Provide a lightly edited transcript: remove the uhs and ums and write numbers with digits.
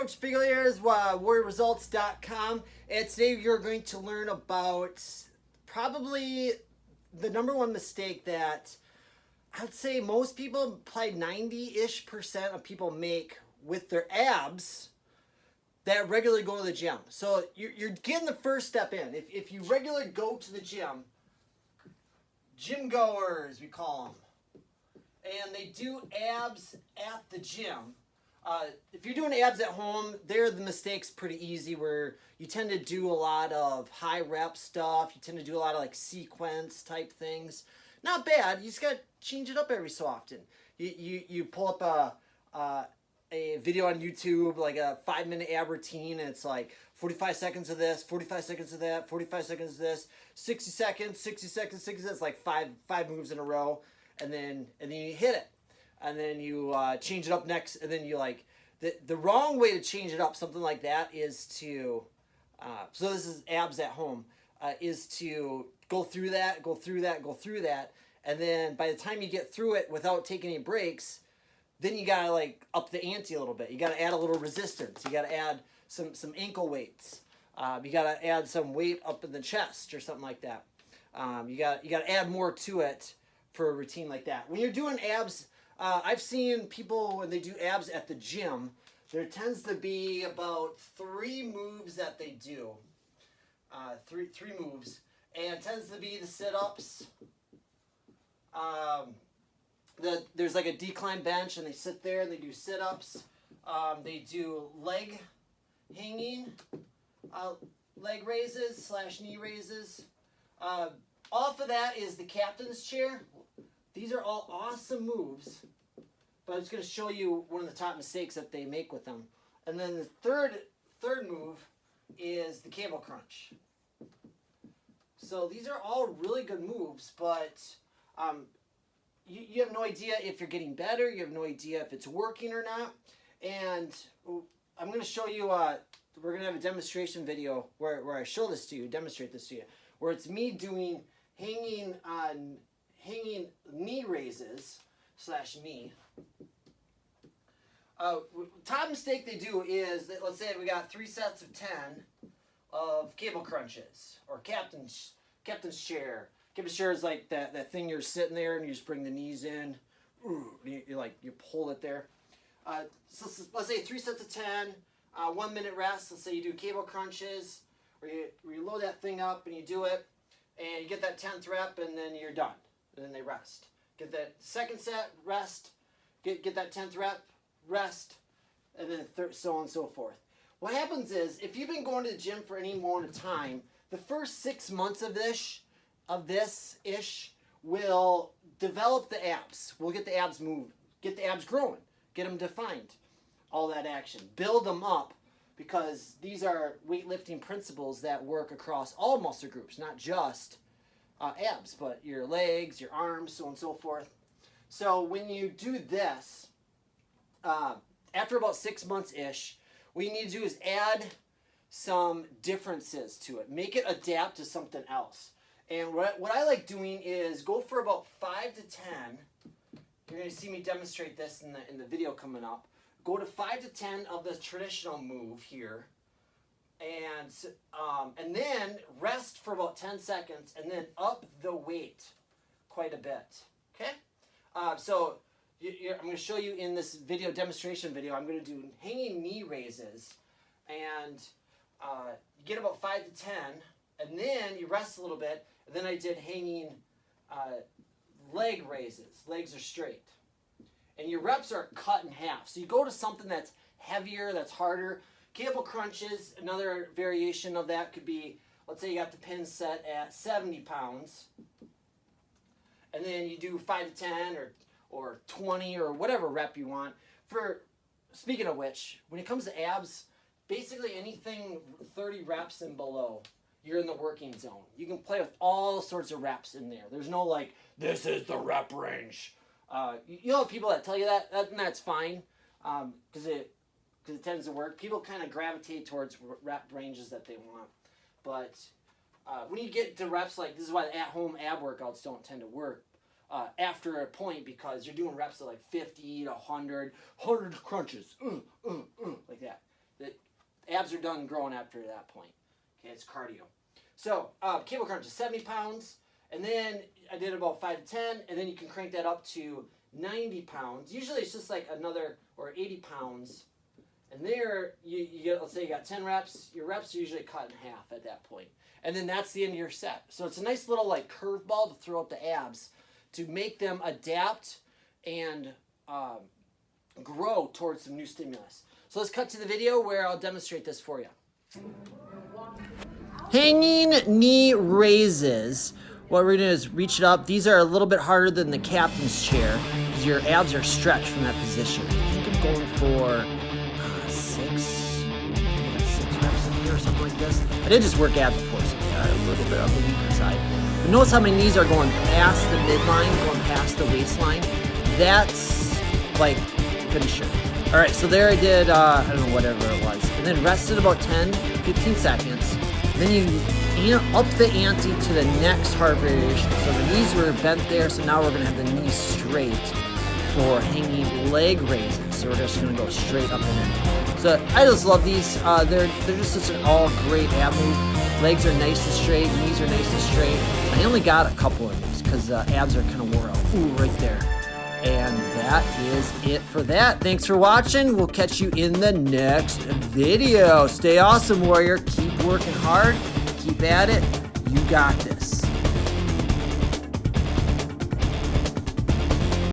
Coach Spiegel here, warriorresults.com, and today you're going to learn about probably the number one mistake that I'd say most people, probably 90-ish% of people make with their abs that regularly go to the gym. So you're getting the first step in. If you regularly go to the gym goers, we call them, and they do abs at the gym. If you're doing abs at home, the mistake's pretty easy, where you tend to do a lot of high rep stuff. You tend to do a lot of like sequence type things. Not bad. You just got to change it up every so often. You pull up a video on YouTube, like a 5-minute ab routine, and it's like 45 seconds of this, 45 seconds of that, 45 seconds of this, 60 seconds, 60 seconds, 60 seconds, like five moves in a row, and then you hit it. And then you change it up next, and then you like, the wrong way to change it up, something like that, is to, so this is abs at home, is to go through that, go through that, go through that, and then by the time you get through it without taking any breaks, then you gotta like up the ante a little bit. You gotta add a little resistance. You gotta add some ankle weights. You gotta add some weight up in the chest or something like that. You gotta add more to it for a routine like that. When you're doing abs, I've seen people when they do abs at the gym, there tends to be about 3 moves that they do. Three moves. And it tends to be the sit-ups. There's like a decline bench, and they sit there and they do sit-ups. They do leg hanging, leg raises / knee raises. Off of that is the captain's chair. These are all awesome moves, but I'm just going to show you one of the top mistakes that they make with them. And then the third move is the cable crunch. So these are all really good moves, but you have no idea if you're getting better. You have no idea if it's working or not. And I'm going to show you, we're going to have a demonstration video where I show this to you, demonstrate this to you, where it's me doing hanging knee raises / knee. Top mistake they do is that, let's say we got 3 sets of 10 of cable crunches or captain's chair. Captain's chair is like that thing you're sitting there and you just bring the knees in. You pull it there. So let's say 3 sets of 10, 1 minute rest. Let's say you do cable crunches, or you load that thing up and you do it, and you get that 10th rep, and then you're done. And then they rest. Get that second set, rest. Get that 10th rep, rest, and then so on and so forth. What happens is, if you've been going to the gym for any amount of time, the first 6 months of this will develop the abs. We'll get the abs moved, get the abs growing, get them defined, all that action. Build them up, because these are weightlifting principles that work across all muscle groups, not just abs, but your legs, your arms, so on and so forth. So when you do this, after about 6 months-ish, what you need to do is add some differences to it. Make it adapt to something else. And what I like doing is go for about 5 to 10. You're going to see me demonstrate this in the video coming up. Go to 5 to 10 of the traditional move here. And then rest for about 10 seconds, and then up the weight quite a bit. Okay? So I'm going to show you in this demonstration video, I'm going to do hanging knee raises, and you get about 5 to 10, and then you rest a little bit, and then I did hanging leg raises. Legs are straight. And your reps are cut in half. So you go to something that's heavier, that's harder. Cable crunches, another variation of that could be, let's say you got the pin set at 70 pounds, and then you do 5 to 10 or 20 or whatever rep you want. Speaking of which, when it comes to abs, basically anything 30 reps and below, you're in the working zone. You can play with all sorts of reps in there. There's no like, this is the rep range. You'll have people that tell you that and that's fine, because it tends to work. People kind of gravitate towards rep ranges that they want. But when you get to reps, like this is why at-home ab workouts don't tend to work after a point, because you're doing reps at like 50 to 100 crunches, like that. abs are done growing after that point. Okay, it's cardio. So cable crunch is 70 pounds, and then I did about 5 to 10, and then you can crank that up to 90 pounds. Usually it's just like another, or 80 pounds. And there, you get, let's say you got 10 reps, your reps are usually cut in half at that point. And then that's the end of your set. So it's a nice little like curveball to throw up the abs to make them adapt and grow towards some new stimulus. So let's cut to the video where I'll demonstrate this for you. Hanging knee raises. What we're gonna do is reach it up. These are a little bit harder than the captain's chair because your abs are stretched from that position. I think I'm going for six reps in here or something like this. I did just work abs before, so they are a little bit on the weaker side. But notice how my knees are going past the midline, going past the waistline. That's like finisher. All right, so there I did, I don't know, whatever it was. And then rested about 10, 15 seconds. Then you up the ante to the next heart variation. So the knees were bent there, so now we're gonna have the knees straight for hanging leg raises. So we're just gonna go straight up and in. So I just love these. They're just such an all great ab move. Legs are nice and straight, knees are nice and straight. I only got a couple of these because abs are kind of wore out. Ooh, right there. And that is it for that. Thanks for watching. We'll catch you in the next video. Stay awesome, warrior. Keep working hard. Keep at it. You got this.